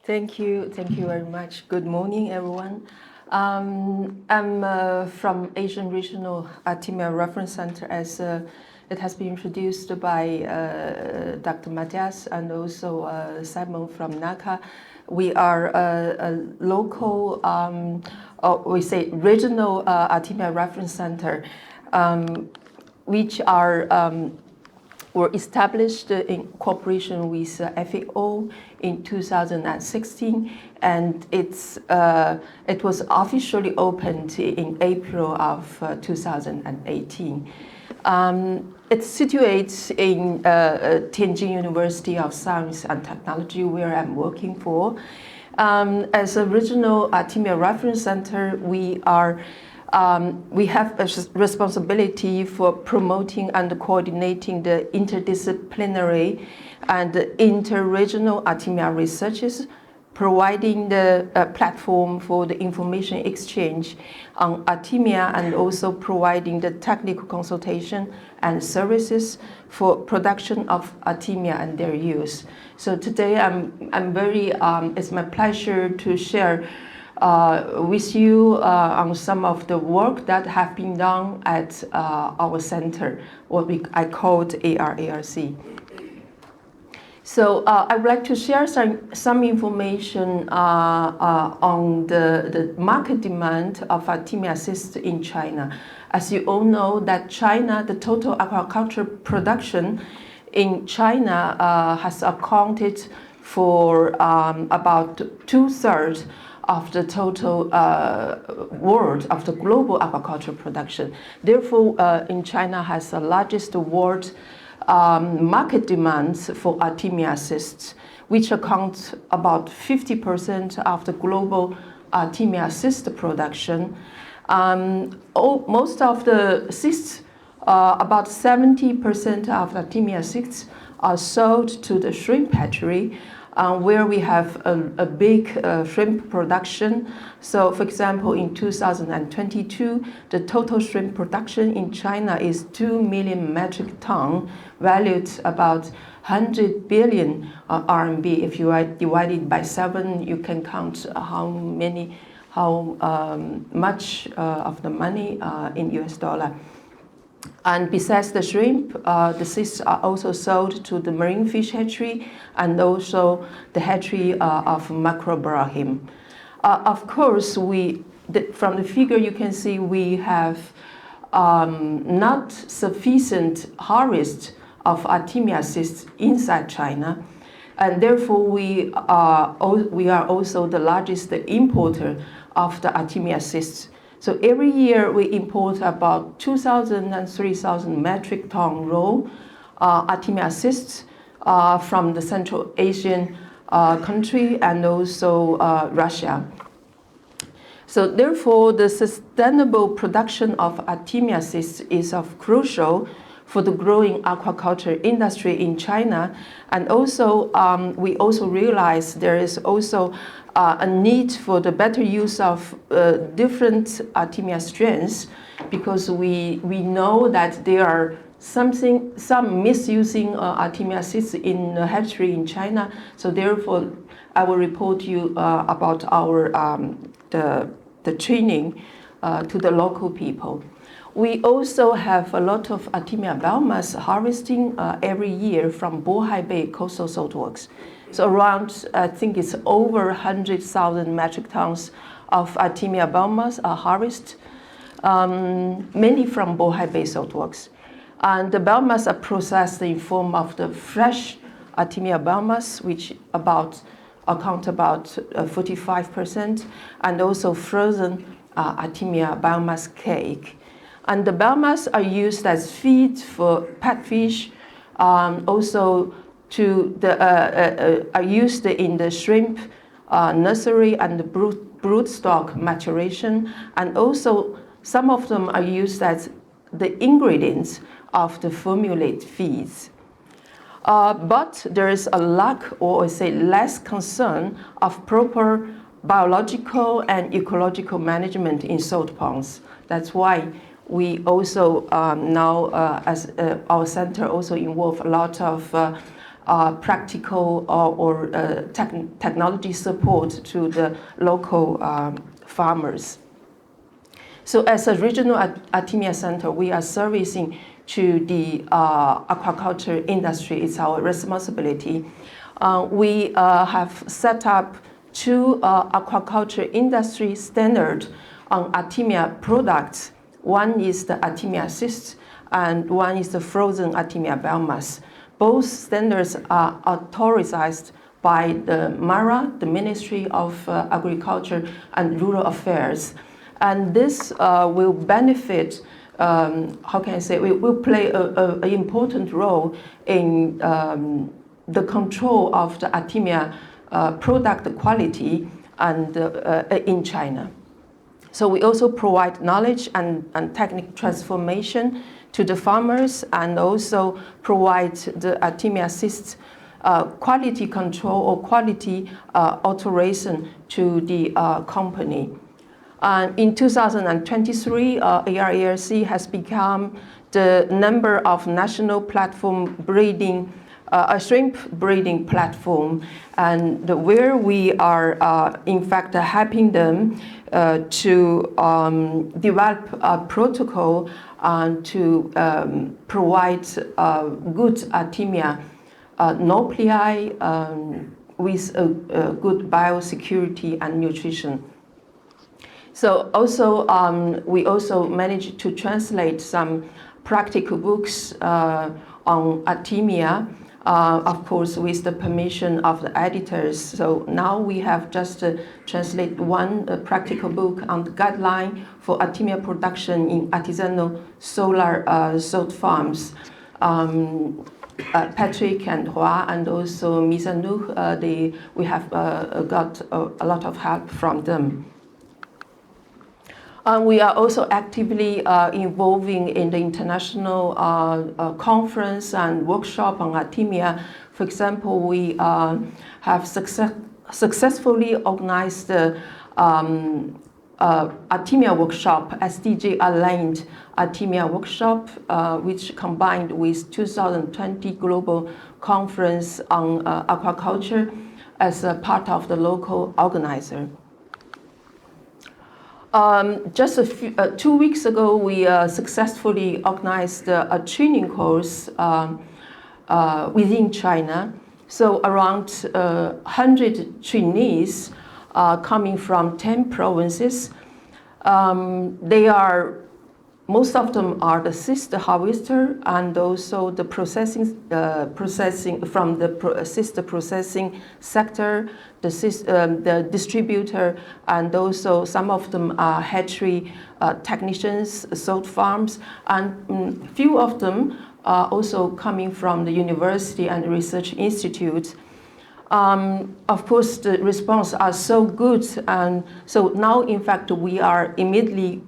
Thank you very much. Good morning, everyone. I'm from Asian Regional Artemia Reference Center, as it has been introduced by Dr. Matias and also Simon from NACA. We are a local, we say regional Artemia Reference Center, which were established in cooperation with FAO in 2016, and it was officially opened in April of 2018. It's situated in Tianjin University of Science and Technology, where I'm working for. As a regional Artemia Reference Center, we have a responsibility for promoting and coordinating the interdisciplinary and inter-regional Artemia researches, providing the platform for the information exchange on Artemia, and also providing the technical consultation and services for production of Artemia and their use. So today it's my pleasure to share with you on some of the work that have been done at our center, what I called ARC. So I would like to share some information on the market demand of Artemia cysts in China. As you all know, that China, the total aquaculture production in China has accounted for about 2/3 of the total world of the global aquaculture production. Therefore, in China has the largest world market demands for Artemia cysts, which accounts about 50% of the global Artemia cyst production. Most of the cysts, about 70% of Artemia cysts, are sold to the shrimp hatchery, where we have a big shrimp production. So, for example, in 2022, the total shrimp production in China is 2 million metric tons, valued about 100 billion RMB. If you divide it by 7, you can count how much of the money in US dollar. And besides the shrimp, the cysts are also sold to the marine fish hatchery and also the hatchery of macrobrahim. Of course, from the figure you can see we have not sufficient harvest of Artemia cysts inside China, and therefore we are also the largest importer of the Artemia cysts. So every year we import about 2,000 and 3,000 metric ton raw Artemia cysts from the Central Asian country and also Russia. So therefore, the sustainable production of Artemia cysts is of crucial for the growing aquaculture industry in China. And also, we also realize there is also a need for the better use of different Artemia strains, because we know that there are some misusing Artemia cysts in the hatchery in China. So therefore, I will report you about our the training to the local people. We also have a lot of Artemia biomass harvesting every year from Bohai Bay coastal saltworks. So around, I think it's over 100,000 metric tons of Artemia biomass are harvested, mainly from Bohai Bay saltworks. And the biomass are processed in form of the fresh Artemia biomass, which account about 45%, and also frozen Artemia biomass cake. And the biomass are used as feed for pet fish, also are used in the shrimp nursery and the broodstock maturation, and also some of them are used as the ingredients of the formulate feeds. But there is a lack, or I say less concern, of proper biological and ecological management in salt ponds. That's why we also now, as our center, also involve a lot of practical or technology support to the local farmers. So as a regional Artemia center, we are servicing to the aquaculture industry. It's our responsibility. We have set up 2 aquaculture industry standards on Artemia products. One is the Artemia cyst, and one is the frozen Artemia biomass. Both standards are authorized by the MARA, the Ministry of Agriculture and Rural Affairs. And this will benefit, how can I say, will play an important role in the control of the Artemia product quality and in China. So we also provide knowledge and technical transformation to the farmers, and also provide the Artemia cyst quality control or quality authorization to the company. In 2023, ARARC has become the number of national platform breeding, a shrimp breeding platform, and where we are in fact helping them to develop a protocol and to provide good Artemia nuclei with good biosecurity and nutrition. So also, we also managed to translate some practical books on Artemia, of course, with the permission of the editors. So now we have just translated one practical book on the guideline for Artemia production in artisanal solar salt farms. Patrick and Hua and also Misanou, we have got a lot of help from them. We are also actively involving in the international conference and workshop on Artemia. For example, we have successfully organized the Artemia workshop, SDG aligned Artemia workshop, which combined with 2020 Global Conference on Aquaculture as a part of the local organizer. Just 2 weeks ago, we successfully organized a training course within China. So around 100 trainees coming from 10 provinces. Most of them are the cyst harvester and also the processing from the cyst processing sector, the distributor, and also some of them are hatchery technicians, salt farms, and few of them are also coming from the university and research institutes. Of course, the response are so good, and so now, in fact, we are immediately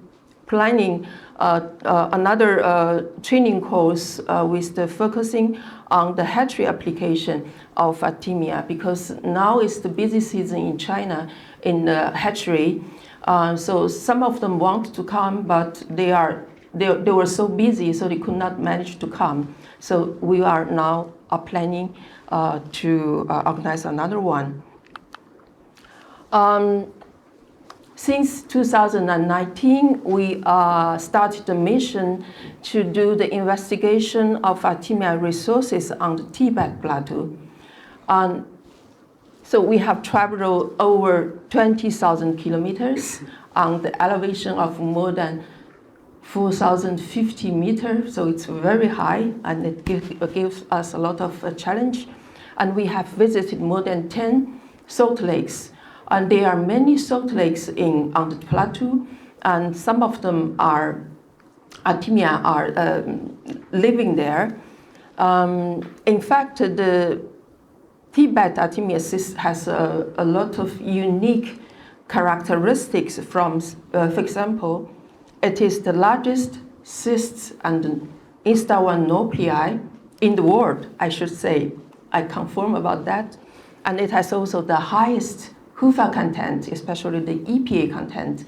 planning another training course with the focusing on the hatchery application of Artemia, because now is the busy season in China in the hatchery. So some of them want to come, but they were so busy, so they could not manage to come. So we are now planning to organize another one. Since 2019, we started the mission to do the investigation of Artemia resources on the Tibet Plateau. So we have traveled over 20,000 kilometers on the elevation of more than 4,050 meters, so it's very high, and it gives us a lot of challenge. And we have visited more than 10 salt lakes. And there are many salt lakes on the plateau, and some of them are Artemia are living there. In fact, the Tibet Artemia cyst has a lot of unique characteristics from, for example, it is the largest cyst and insta-1 nuclei in the world, I should say. I confirm about that. And it has also the highest HUFA content, especially the EPA content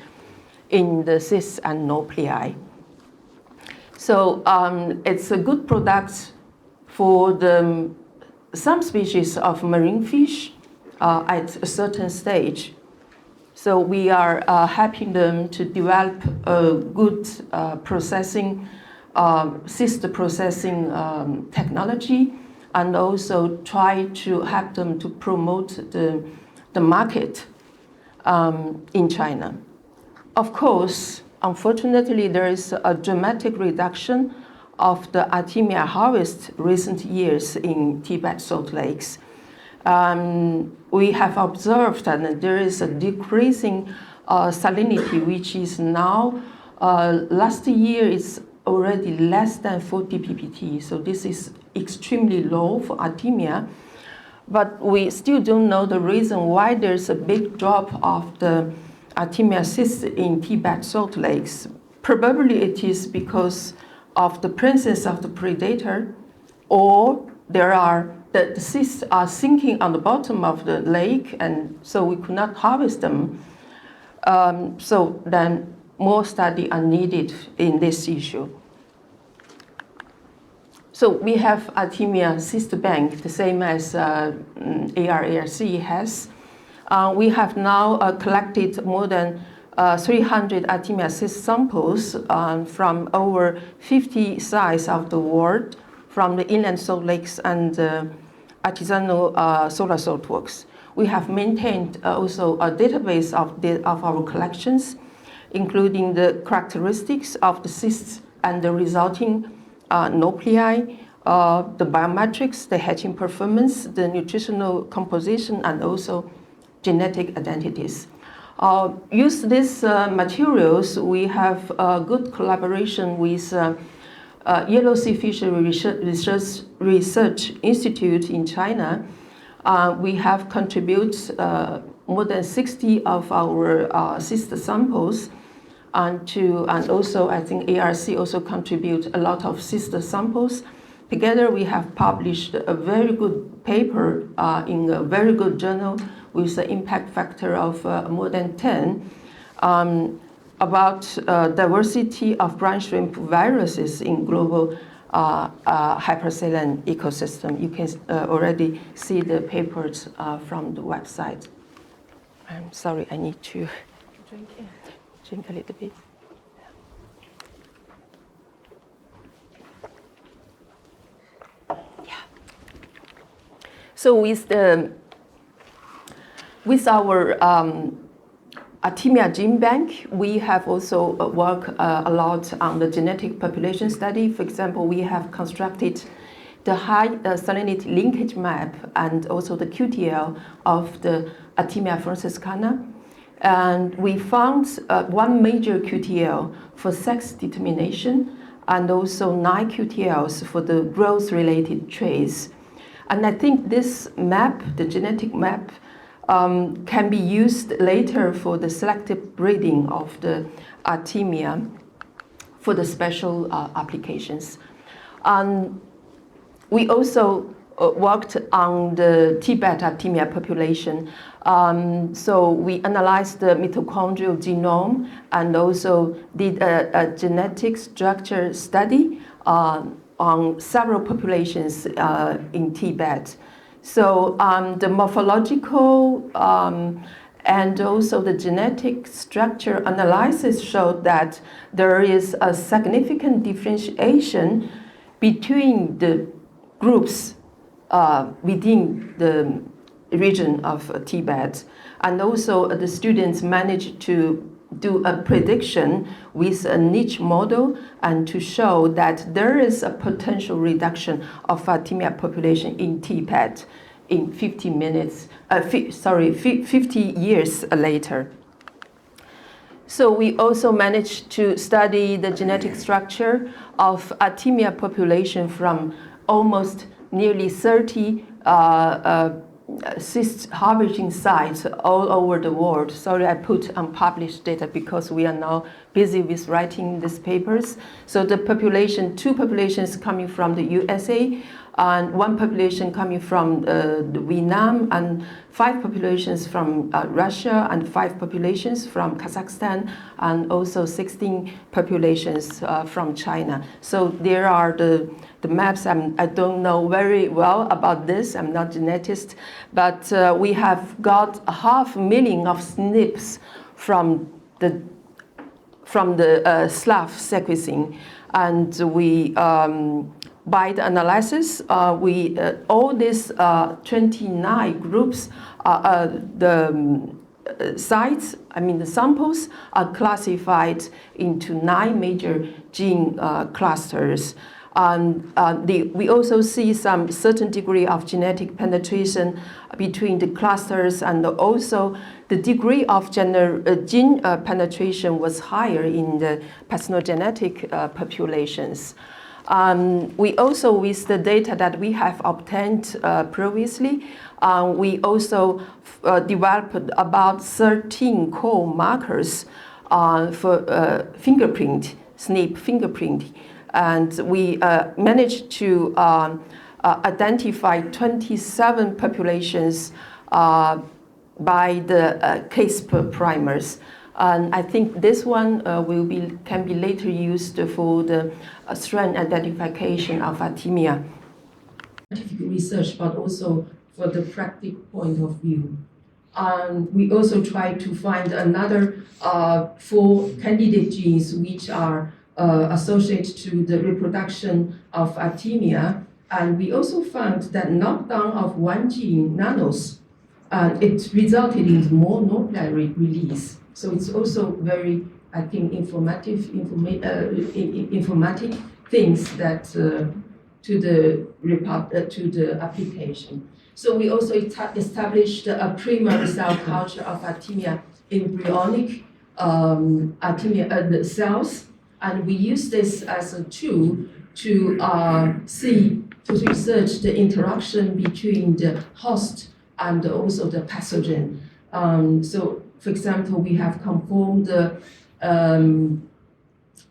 in the cysts and nuclei. So it's a good product for the some species of marine fish at a certain stage. So we are helping them to develop a good processing, cyst processing technology, and also try to help them to promote the market in China. Of course, unfortunately, there is a dramatic reduction of the Artemia harvest recent years in Tibet salt lakes. We have observed that there is a decreasing salinity, which is now, last year is already less than 40 ppt. So this is extremely low for Artemia. But we still don't know the reason why there's a big drop of the Artemia cysts in Tibet salt lakes. Probably it is because of the presence of the predator, or the cysts are sinking on the bottom of the lake, and so we could not harvest them. So then more study are needed in this issue. So we have Artemia cyst bank, the same as ARC has. We have now collected more than 300 Artemia cyst samples from over 50 sites of the world, from the inland salt lakes and artisanal solar salt works. We have maintained also a database of our collections, including the characteristics of the cysts and the resulting nuclei, the biometrics, the hatching performance, the nutritional composition, and also genetic identities. Use these materials. We have a good collaboration with Yellow Sea Fishery Research Institute in China. We have contributed more than 60 of our cyst samples, and also I think ARC also contribute a lot of cyst samples. Together we have published a very good paper in a very good journal with an impact factor of more than 10 about diversity of brine shrimp viruses in global hypersaline ecosystem. You can already see the papers from the website. I'm sorry, I need to drink a little bit. Yeah. So with our Artemia gene bank, we have also worked a lot on the genetic population study. For example, we have constructed the high salinity linkage map and also the QTL of the Artemia franciscana. And we found one major QTL for sex determination and also 9 QTLs for the growth-related traits. And I think this map, the genetic map, can be used later for the selective breeding of the Artemia for the special applications. We also worked on the Tibet Artemia population. So we analyzed the mitochondrial genome and also did a genetic structure study on several populations in Tibet. So the morphological and also the genetic structure analysis showed that there is a significant differentiation between the groups within the region of Tibet. And also the students managed to do a prediction with a niche model and to show that there is a potential reduction of Artemia population in Tibet in 50 years later. So we also managed to study the genetic structure of Artemia population from almost nearly 30 cyst harvesting sites all over the world. Sorry, I put unpublished data because we are now busy with writing these papers. So the population, 2 populations coming from the USA, and 1 population coming from Vietnam, and 5 populations from Russia, and 5 populations from Kazakhstan, and also 16 populations from China. So there are the maps. I don't know very well about this. I'm not a geneticist, but we have got 500,000 of SNPs from the Slav sequencing, and we by the analysis, all these 29 groups, the sites, the samples are classified into 9 major gene clusters. And we also see some certain degree of genetic penetration between the clusters, and also the degree of gene penetration was higher in the parthenogenetic populations. We also, with the data that we have obtained previously, we also developed about 13 core markers for fingerprint, SNP fingerprint. And we managed to identify 27 populations by the CRISPR primers. And I think this one can be later used for the strain identification of Artemia. Scientific research, but also for the practical point of view. We also try to find another 4 candidate genes which are associated to the reproduction of Artemia. And we also found that knockdown of 1 gene, nanos, it resulted in more nuclear release. So it's also very, I think, informative things that to the application. So we also established a primary cell culture of Artemia embryonic Artemia cells, and we use this as a tool to research the interaction between the host and also the pathogen. So, for example, we have conformed the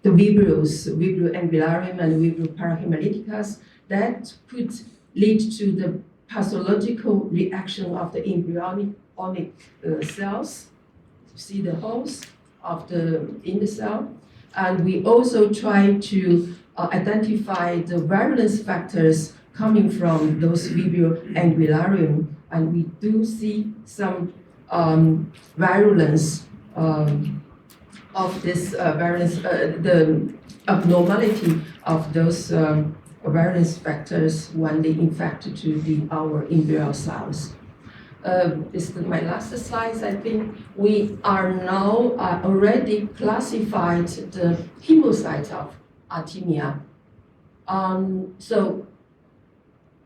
vibrios, Vibrio angularium and Vibrio parahemolyticus, that could lead to the pathological reaction of the embryonic cells. You see the holes in the cell. And we also try to identify the virulence factors coming from those Vibrio angularium, and we do see some virulence of this virulence, the abnormality of those virulence factors when they infect to our embryo cells. This is my last slide. I think we are now already classified the hemocytes of Artemia. So,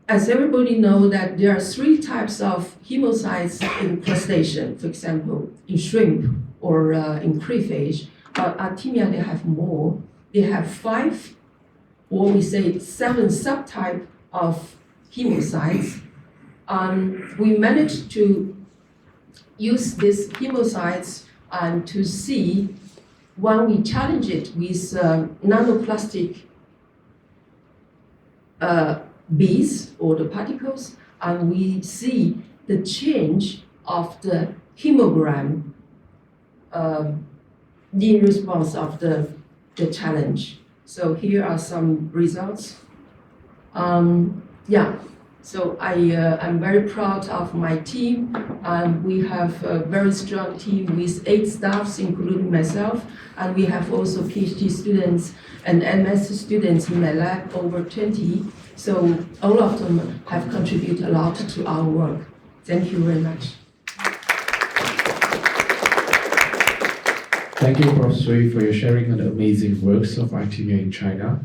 as everybody knows that there are 3 types of hemocytes in crustacean, for example, in shrimp or in crayfish. But Artemia, they have more. They have 5, or we say 7 subtypes of hemocytes. We managed to use these hemocytes and to see when we challenge it with nanoplastic beads or the particles, and we see the change of the hemogram in response of the challenge. So here are some results. So I'm very proud of my team. We have a very strong team with 8 staffs, including myself, and we have also PhD students and MS students in my lab, over 20. So all of them have contributed a lot to our work. Thank you very much. Thank you, Prof. Sui, for your sharing on the amazing works of Artemia in China.